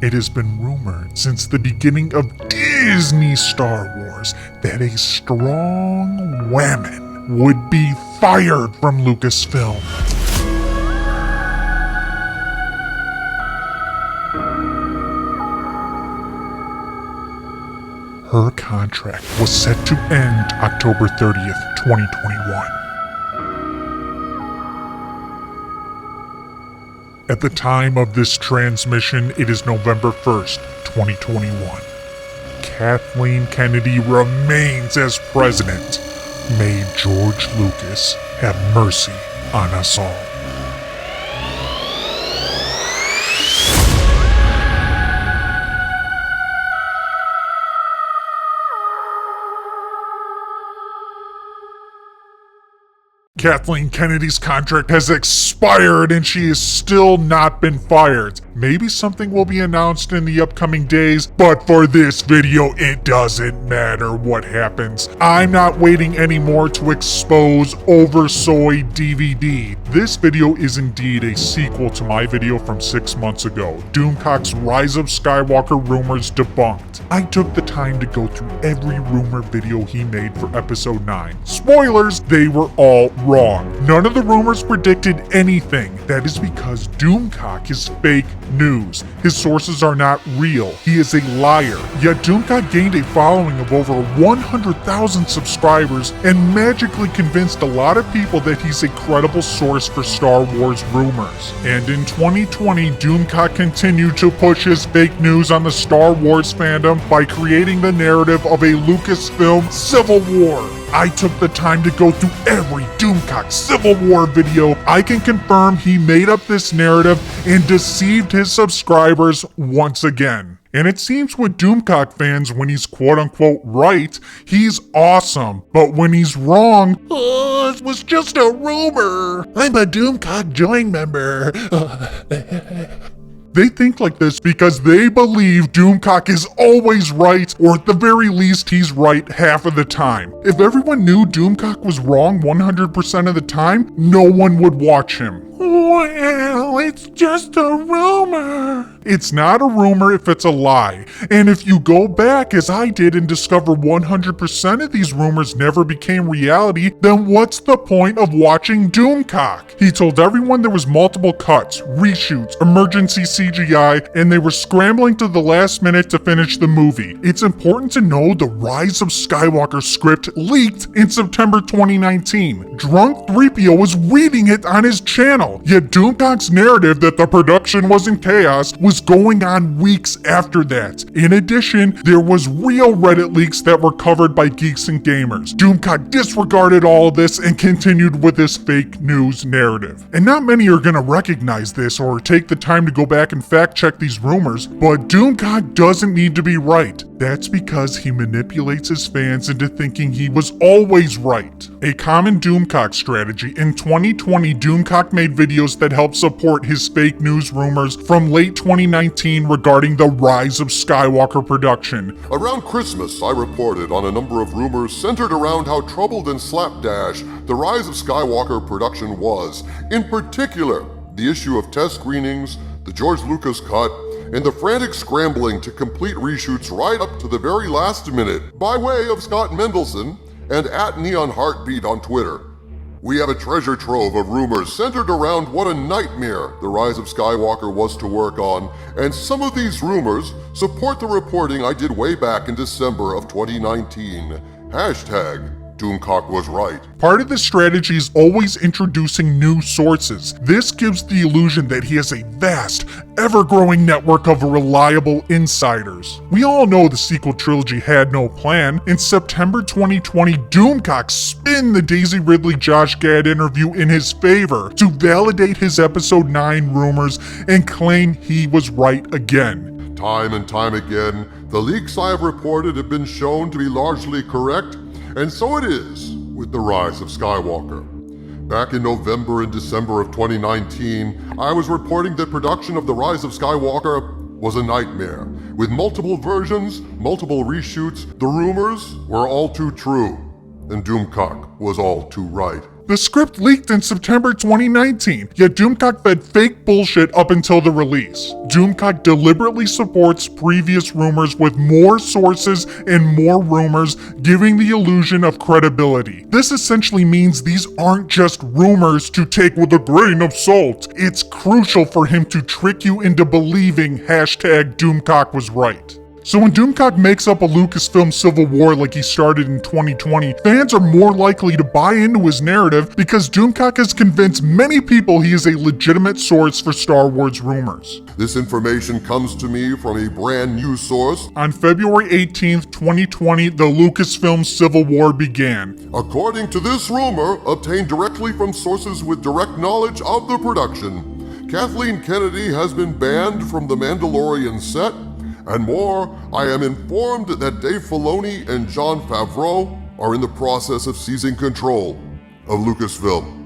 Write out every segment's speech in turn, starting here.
It has been rumored since the beginning of Disney Star Wars that a strong woman would be fired from Lucasfilm. Her contract was set to end October 30th, 2021. At the time of this transmission, it is November 1st, 2021. Kathleen Kennedy remains as president. May George Lucas have mercy on us all. Kathleen Kennedy's contract has expired and she has still not been fired. Maybe something will be announced in the upcoming days, but for this video, it doesn't matter what happens. I'm not waiting anymore to expose Oversoy DVD. This video is indeed a sequel to my video from 6 months ago, Doomcock's Rise of Skywalker Rumors Debunked. I took the time to go through every rumor video he made for episode 9. Spoilers, they were all wrong. None of the rumors predicted anything. That is because Doomcock is fake news. His sources are not real. He is a liar. Yet Doomcock gained a following of over 100,000 subscribers and magically convinced a lot of people that he's a credible source for Star Wars rumors. And in 2020, Doomcock continued to push his fake news on the Star Wars fandom by creating the narrative of a Lucasfilm Civil War. I took the time to go through every Doomcock Civil War video. I can confirm he made up this narrative and deceived his subscribers once again. And it seems with Doomcock fans, when he's quote-unquote right, he's awesome. But when he's wrong, it was just a rumor. I'm a Doomcock Join member. They think like this because they believe Doomcock is always right, or at the very least, he's right half of the time. If everyone knew Doomcock was wrong 100% of the time, no one would watch him. Well, it's just a rumor. It's not a rumor if it's a lie. And if you go back, as I did, and discover 100% of these rumors never became reality, then what's the point of watching Doomcock? He told everyone there was multiple cuts, reshoots, emergency CGI, and they were scrambling to the last minute to finish the movie. It's important to know the Rise of Skywalker script leaked in September 2019. Drunk 3PO was reading it on his channel. Yet Doomcock's narrative that the production was in chaos was going on weeks after that. In addition, there was real Reddit leaks that were covered by geeks and gamers. Doomcock disregarded all of this and continued with his fake news narrative. And not many are gonna recognize this or take the time to go back and fact check these rumors, but Doomcock doesn't need to be right. That's because he manipulates his fans into thinking he was always right. A common Doomcock strategy. In 2020, Doomcock made videos that helped support his fake news rumors from late 2019 regarding the Rise of Skywalker production. Around Christmas, I reported on a number of rumors centered around how troubled and slapdash the Rise of Skywalker production was. In particular, the issue of test screenings, the George Lucas cut, and the frantic scrambling to complete reshoots right up to the very last minute by way of Scott Mendelson and @NeonHeartbeat on Twitter. We have a treasure trove of rumors centered around what a nightmare the Rise of Skywalker was to work on, and some of these rumors support the reporting I did way back in December of 2019. Doomcock was right. Part of the strategy is always introducing new sources. This gives the illusion that he has a vast, ever-growing network of reliable insiders. We all know the sequel trilogy had no plan. In September 2020, Doomcock spun the Daisy Ridley-Josh Gad interview in his favor to validate his episode 9 rumors and claim he was right again. Time and time again, the leaks I have reported have been shown to be largely correct, and so it is with the Rise of Skywalker. Back in November and December of 2019, I was reporting that production of the Rise of Skywalker was a nightmare. With multiple versions, multiple reshoots, the rumors were all too true, and Doomcock was all too right. The script leaked in September 2019, yet Doomcock fed fake bullshit up until the release. Doomcock deliberately supports previous rumors with more sources and more rumors, giving the illusion of credibility. This essentially means these aren't just rumors to take with a grain of salt. It's crucial for him to trick you into believing #Doomcock was right. So when Doomcock makes up a Lucasfilm Civil War like he started in 2020, fans are more likely to buy into his narrative because Doomcock has convinced many people he is a legitimate source for Star Wars rumors. This information comes to me from a brand new source. On February 18th, 2020, the Lucasfilm Civil War began. According to this rumor, obtained directly from sources with direct knowledge of the production, Kathleen Kennedy has been banned from the Mandalorian set. And more, I am informed that Dave Filoni and Jon Favreau are in the process of seizing control of Lucasfilm.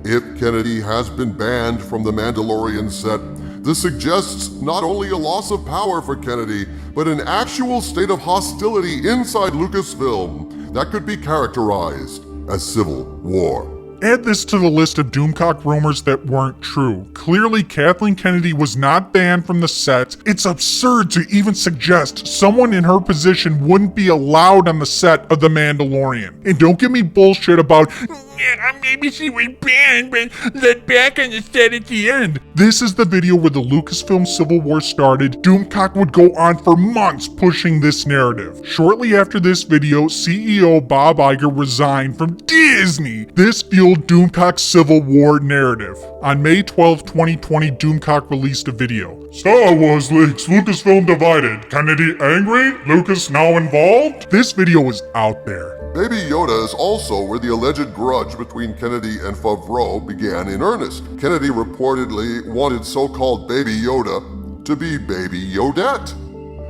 If Kennedy has been banned from the Mandalorian set, this suggests not only a loss of power for Kennedy, but an actual state of hostility inside Lucasfilm that could be characterized as civil war. Add this to the list of Doomcock rumors that weren't true. Clearly, Kathleen Kennedy was not banned from the set. It's absurd to even suggest someone in her position wouldn't be allowed on the set of The Mandalorian. And don't give me bullshit about, yeah, maybe she was banned, but let back on the set at the end. This is the video where the Lucasfilm Civil War started. Doomcock would go on for months pushing this narrative. Shortly after this video, CEO Bob Iger resigned from Disney. This fueled Doomcock's Civil War narrative. On May 12, 2020, Doomcock released a video. Star Wars leaks, Lucasfilm divided. Kennedy angry? Lucas now involved? This video was out there. Baby Yoda is also where the alleged grudge between Kennedy and Favreau began in earnest. Kennedy reportedly wanted so-called Baby Yoda to be Baby Yodette.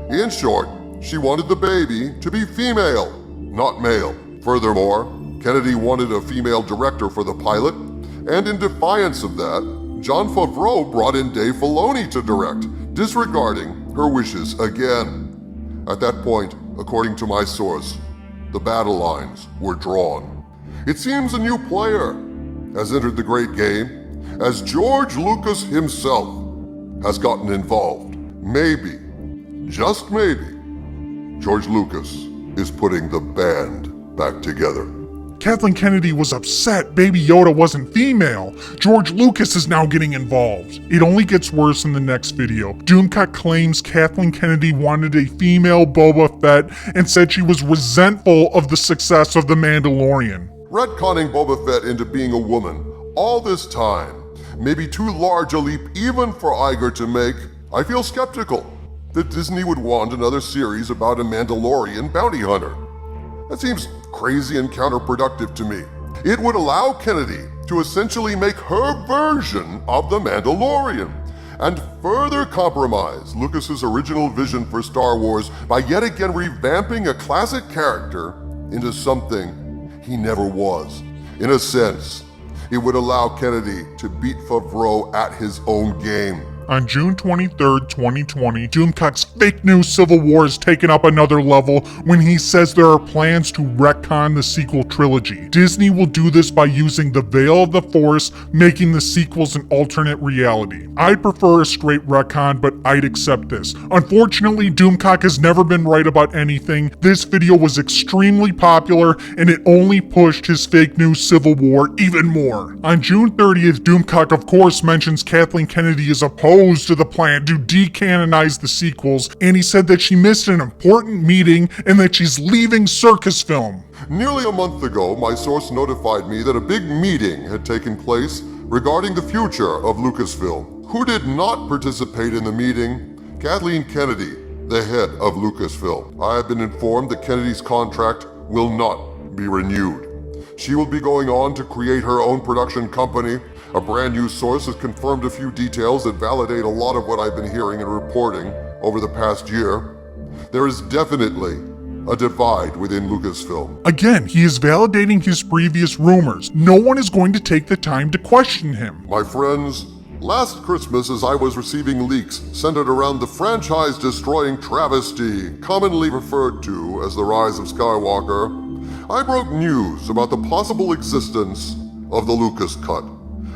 In short, she wanted the baby to be female, not male. Furthermore, Kennedy wanted a female director for the pilot, and in defiance of that, Jon Favreau brought in Dave Filoni to direct, disregarding her wishes again. At that point, according to my source, the battle lines were drawn. It seems a new player has entered the great game, as George Lucas himself has gotten involved. Maybe, just maybe, George Lucas is putting the band back together. Kathleen Kennedy was upset Baby Yoda wasn't female. George Lucas is now getting involved. It only gets worse in the next video. Doomcock claims Kathleen Kennedy wanted a female Boba Fett and said she was resentful of the success of The Mandalorian. Retconning Boba Fett into being a woman all this time may be too large a leap even for Iger to make. I feel skeptical that Disney would want another series about a Mandalorian bounty hunter. That seems crazy and counterproductive to me. It would allow Kennedy to essentially make her version of The Mandalorian and further compromise Lucas's original vision for Star Wars by yet again revamping a classic character into something he never was. In a sense, it would allow Kennedy to beat Favreau at his own game. On June 23, 2020, Doomcock's fake news Civil War is taken up another level when he says there are plans to retcon the sequel trilogy. Disney will do this by using the Veil of the Force, making the sequels an alternate reality. I'd prefer a straight retcon, but I'd accept this. Unfortunately, Doomcock has never been right about anything. This video was extremely popular, and it only pushed his fake news Civil War even more. On June 30th, Doomcock of course mentions Kathleen Kennedy is opposed to the plan to decanonize the sequels, and he said that she missed an important meeting and that she's leaving Lucasfilm. Nearly a month ago, my source notified me that a big meeting had taken place regarding the future of Lucasfilm. Who did not participate in the meeting? Kathleen Kennedy, the head of Lucasfilm. I have been informed that Kennedy's contract will not be renewed. She will be going on to create her own production company. A brand new source has confirmed a few details that validate a lot of what I've been hearing and reporting over the past year. There is definitely a divide within Lucasfilm. Again, he is validating his previous rumors. No one is going to take the time to question him. My friends, last Christmas as I was receiving leaks centered around the franchise-destroying travesty commonly referred to as the Rise of Skywalker, I broke news about the possible existence of the Lucas Cut,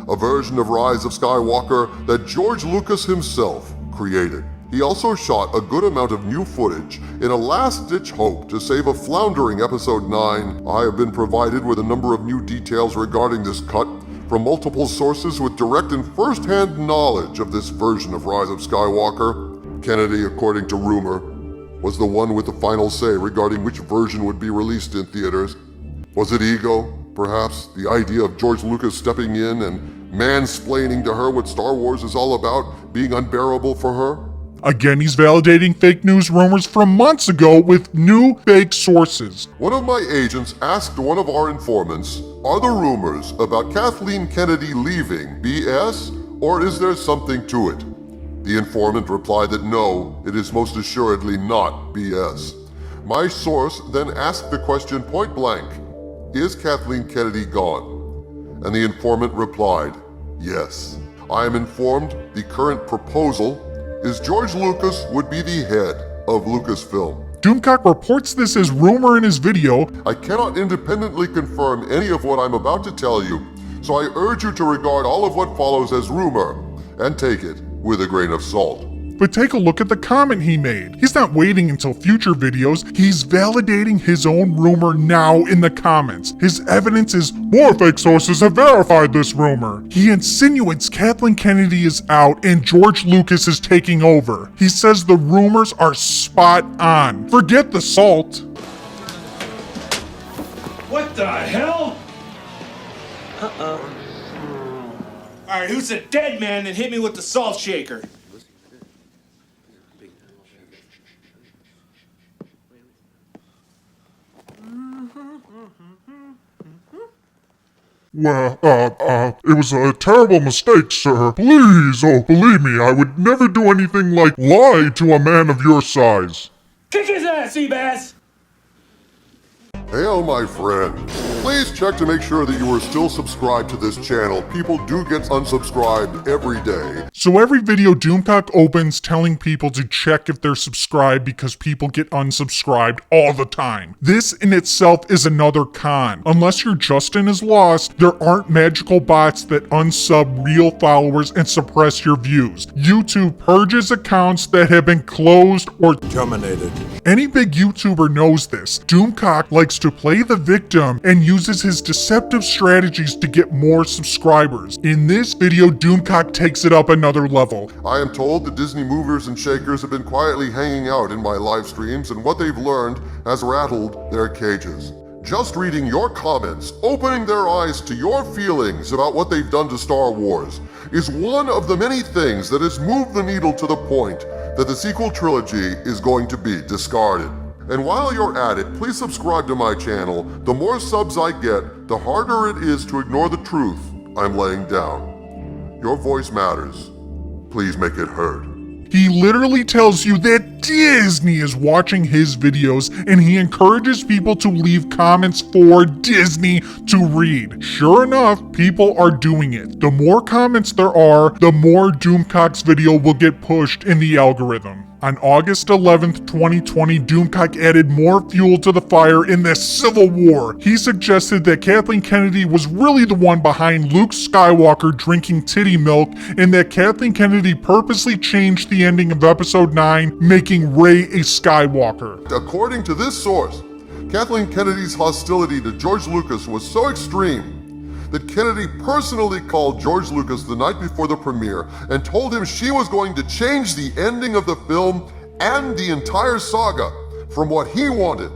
a version of Rise of Skywalker that George Lucas himself created. He also shot a good amount of new footage in a last-ditch hope to save a floundering Episode 9. I have been provided with a number of new details regarding this cut from multiple sources with direct and first-hand knowledge of this version of Rise of Skywalker. Kennedy, according to rumor, was the one with the final say regarding which version would be released in theaters. Was it ego? Perhaps the idea of George Lucas stepping in and mansplaining to her what Star Wars is all about being unbearable for her? Again, he's validating fake news rumors from months ago with new fake sources. One of my agents asked one of our informants, are the rumors about Kathleen Kennedy leaving BS, or is there something to it? The informant replied that no, it is most assuredly not BS. My source then asked the question point blank, is Kathleen Kennedy gone? And the informant replied, yes. I am informed the current proposal is George Lucas would be the head of Lucasfilm. Doomcock reports this as rumor in his video. I cannot independently confirm any of what I'm about to tell you, so I urge you to regard all of what follows as rumor and take it with a grain of salt. But take a look at the comment he made. He's not waiting until future videos. He's validating his own rumor now in the comments. His evidence is, more fake sources have verified this rumor. He insinuates Kathleen Kennedy is out and George Lucas is taking over. He says the rumors are spot on. Forget the salt. What the hell? Alright, who's the dead man that hit me with the salt shaker? Well, it was a terrible mistake, sir. Please, oh, believe me, I would never do anything like lie to a man of your size. Kick his ass, Seabass! Hail, my friend. Please check to make sure that you are still subscribed to this channel. People do get unsubscribed every day. So every video Doomcock opens telling people to check if they're subscribed because people get unsubscribed all the time. This in itself is another con. Unless your Justin is lost, there aren't magical bots that unsub real followers and suppress your views. YouTube purges accounts that have been closed or terminated. Any big YouTuber knows this. Doomcock likes to play the victim and uses his deceptive strategies to get more subscribers. In this video, Doomcock takes it up another level. I am told the Disney movers and shakers have been quietly hanging out in my live streams, and what they've learned has rattled their cages. Just reading your comments, opening their eyes to your feelings about what they've done to Star Wars, is one of the many things that has moved the needle to the point that the sequel trilogy is going to be discarded. And while you're at it, please subscribe to my channel. The more subs I get, the harder it is to ignore the truth I'm laying down. Your voice matters. Please make it heard. He literally tells you that Disney is watching his videos and he encourages people to leave comments for Disney to read. Sure enough, people are doing it. The more comments there are, the more Doomcock's video will get pushed in the algorithm. On August 11th, 2020, Doomcock added more fuel to the fire in the Civil War. He suggested that Kathleen Kennedy was really the one behind Luke Skywalker drinking titty milk, and that Kathleen Kennedy purposely changed the ending of Episode 9, making Rey a Skywalker. According to this source, Kathleen Kennedy's hostility to George Lucas was so extreme that Kennedy personally called George Lucas the night before the premiere and told him she was going to change the ending of the film and the entire saga from what he wanted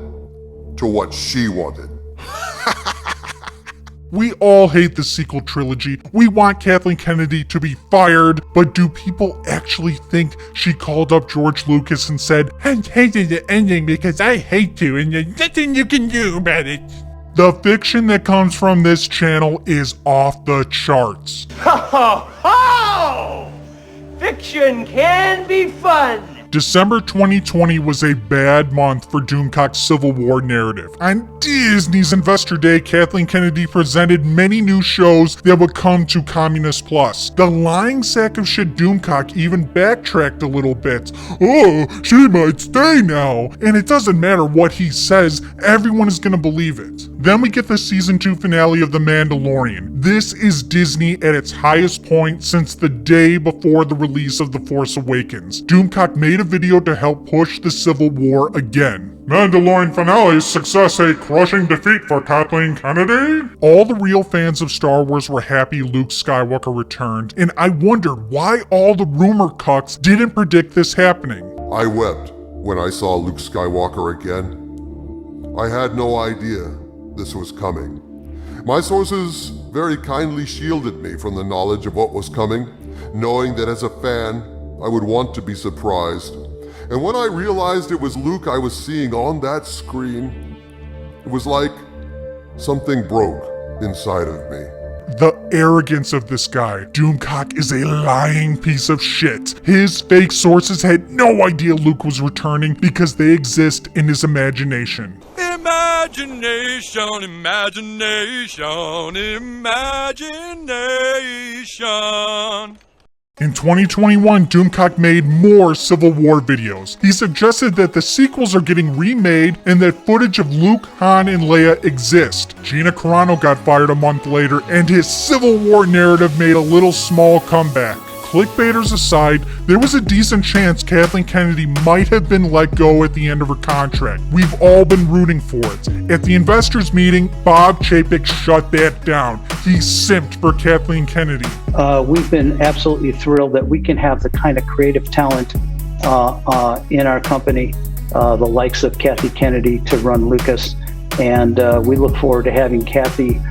to what she wanted. We all hate the sequel trilogy. We want Kathleen Kennedy to be fired, but do people actually think she called up George Lucas and said, "I'm changing the ending because I hate you and there's nothing you can do about it"? The fiction that comes from this channel is off the charts. Ho ho ho! Fiction can be fun! December 2020 was a bad month for Doomcock's Civil War narrative. On Disney's Investor Day, Kathleen Kennedy presented many new shows that would come to Communist Plus. The lying sack of shit Doomcock even backtracked a little bit. Oh, she might stay now. And it doesn't matter what he says, everyone is gonna believe it. Then we get the season 2 finale of The Mandalorian. This is Disney at its highest point since the day before the release of The Force Awakens. Doomcock made a video to help push the Civil War again. Mandalorian finale's success a crushing defeat for Kathleen Kennedy? All the real fans of Star Wars were happy Luke Skywalker returned, and I wondered why all the rumor cucks didn't predict this happening. I wept when I saw Luke Skywalker again. I had no idea this was coming. My sources very kindly shielded me from the knowledge of what was coming, knowing that as a fan, I would want to be surprised. And when I realized it was Luke I was seeing on that screen, it was like something broke inside of me. The arrogance of this guy. Doomcock is a lying piece of shit. His fake sources had no idea Luke was returning because they exist in his imagination. Imagination, imagination, imagination. In 2021, Doomcock made more Civil War videos. He suggested that the sequels are getting remade and that footage of Luke, Han, and Leia exist. Gina Carano got fired a month later, and his Civil War narrative made a little small comeback. Clickbaiters aside, there was a decent chance Kathleen Kennedy might have been let go at the end of her contract. We've all been rooting for it. At the investors meeting, Bob Chapek shut that down. He simped for Kathleen Kennedy. We've been absolutely thrilled that we can have the kind of creative talent in our company, the likes of Kathy Kennedy to run Lucas, and we look forward to having Kathy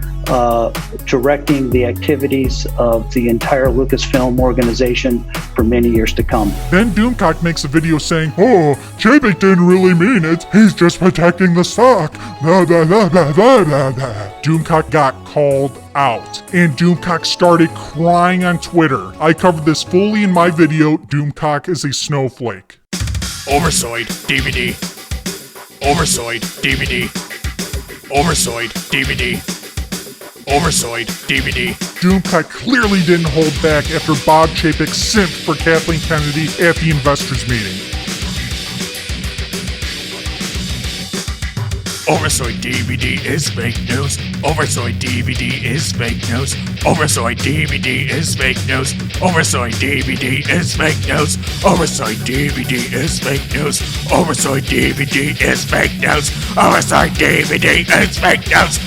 directing the activities of the entire Lucasfilm organization for many years to come. Then Doomcock makes a video saying, "Oh, Chapek didn't really mean it. He's just protecting the stock." Blah, blah, blah, blah, blah, blah, blah. Doomcock got called out, and Doomcock started crying on Twitter. I covered this fully in my video, Doomcock is a snowflake. Oversoid DVD. Oversoid DVD. Oversoid DVD. Oversoid DVD. Doomcock clearly didn't hold back after Bob Chapek simped for Kathleen Kennedy at the investors meeting. Oversoid DVD is fake news. Oversoid DVD is fake news. Oversoid DVD is fake news. Oversoid DVD is fake news. Oversoid DVD is fake news. Oversoid DVD is fake news. Oversoid DVD is fake news. Oversoid DVD is fake news.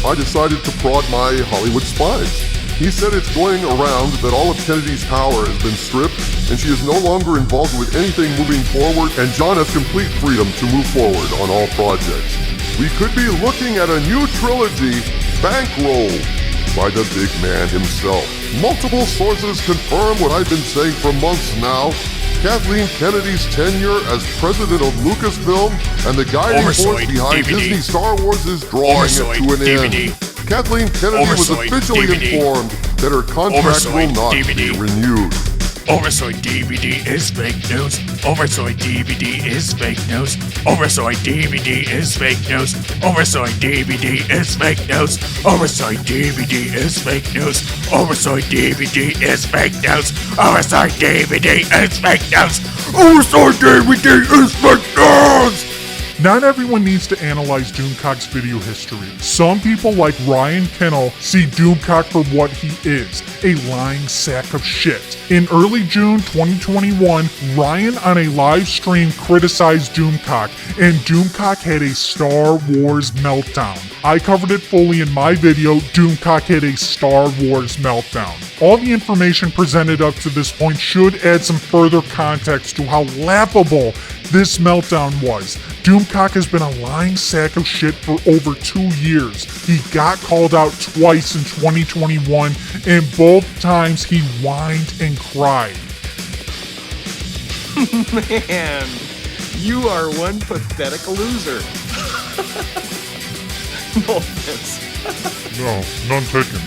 I decided to prod my Hollywood spies. He said it's going around that all of Kennedy's power has been stripped and she is no longer involved with anything moving forward, and John has complete freedom to move forward on all projects. We could be looking at a new trilogy bankrolled by the big man himself. Multiple sources confirm what I've been saying for months now. Kathleen Kennedy's tenure as president of Lucasfilm and the guiding force behind Disney Star Wars is drawing it to an end. Kathleen Kennedy was officially informed that her contract will not be renewed. Oversoid DVD is fake news. Oversoid DVD is fake news. Oversoid DVD is fake news. Oversoid DVD is fake news. Oversoid DVD is fake news. Oversoid DVD is fake news. Oversoid DVD is fake news. Oversoid DVD is fake news. Not everyone needs to analyze Doomcock's video history. Some people, like Ryan Kinnell, see Doomcock for what he is, a lying sack of shit. In early June 2021, Ryan on a live stream criticized Doomcock, and Doomcock had a Star Wars meltdown. I covered it fully in my video, Doomcock had a Star Wars meltdown. All the information presented up to this point should add some further context to how laughable this meltdown was. Doomcock has been a lying sack of shit for over 2 years. He got called out twice in 2021, and both times he whined and cried. Man, you are one pathetic loser. No offense. No, none taken.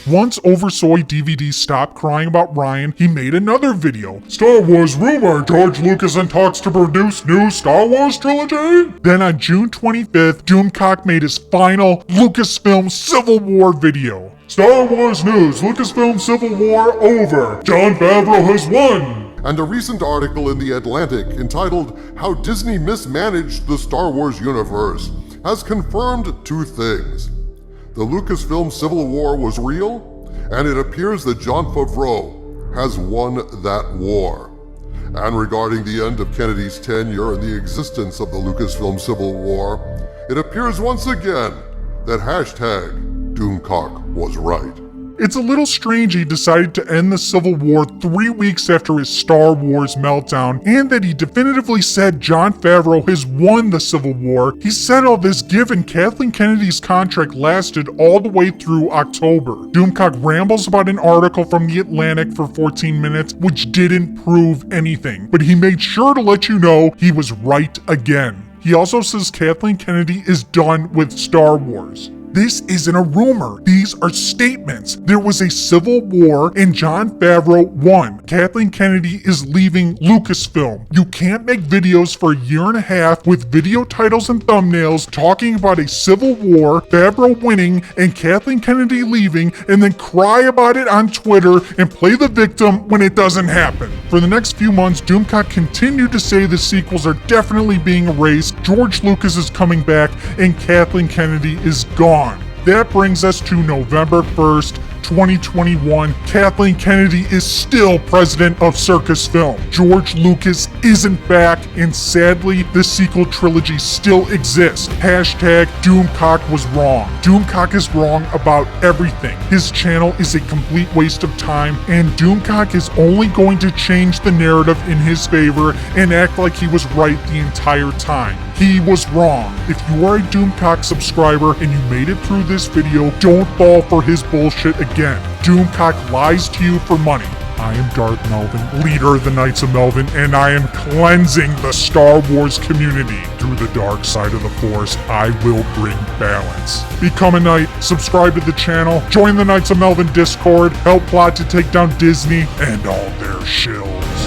Once Oversoy DVD stopped crying about Ryan, he made another video. Star Wars rumor, George Lucas in talks to produce new Star Wars trilogy? Then on June 25th, Doomcock made his final Lucasfilm Civil War video. Star Wars news, Lucasfilm Civil War over. Jon Favreau has won. And a recent article in The Atlantic entitled How Disney Mismanaged the Star Wars Universe has confirmed two things. The Lucasfilm Civil War was real, and it appears that Jon Favreau has won that war. And regarding the end of Kennedy's tenure and the existence of the Lucasfilm Civil War, it appears once again that hashtag Doomcock was right. It's a little strange he decided to end the Civil War 3 weeks after his Star Wars meltdown, and that he definitively said Jon Favreau has won the Civil War. He said all this given Kathleen Kennedy's contract lasted all the way through October. Doomcock rambles about an article from The Atlantic for 14 minutes, which didn't prove anything, but he made sure to let you know he was right again. He also says Kathleen Kennedy is done with Star Wars. This isn't a rumor. These are statements. There was a civil war and Jon Favreau won. Kathleen Kennedy is leaving Lucasfilm. You can't make videos for a year and a half with video titles and thumbnails talking about a civil war, Favreau winning, and Kathleen Kennedy leaving, and then cry about it on Twitter and play the victim when it doesn't happen. For the next few months, Doomcock continued to say the sequels are definitely being erased, George Lucas is coming back, and Kathleen Kennedy is gone. That brings us to November 1st, 2021. Kathleen Kennedy is still president of Circus Film. George Lucas isn't back, and sadly, the sequel trilogy still exists. Hashtag Doomcock was wrong. Doomcock is wrong about everything. His channel is a complete waste of time, and Doomcock is only going to change the narrative in his favor and act like he was right the entire time. He was wrong. If you are a Doomcock subscriber and you made it through this video, don't fall for his bullshit again. Doomcock lies to you for money. I am Darth Melvin, leader of the Knights of Melvin, and I am cleansing the Star Wars community. Through the dark side of the Force, I will bring balance. Become a Knight, subscribe to the channel, join the Knights of Melvin Discord, help plot to take down Disney and all their shills.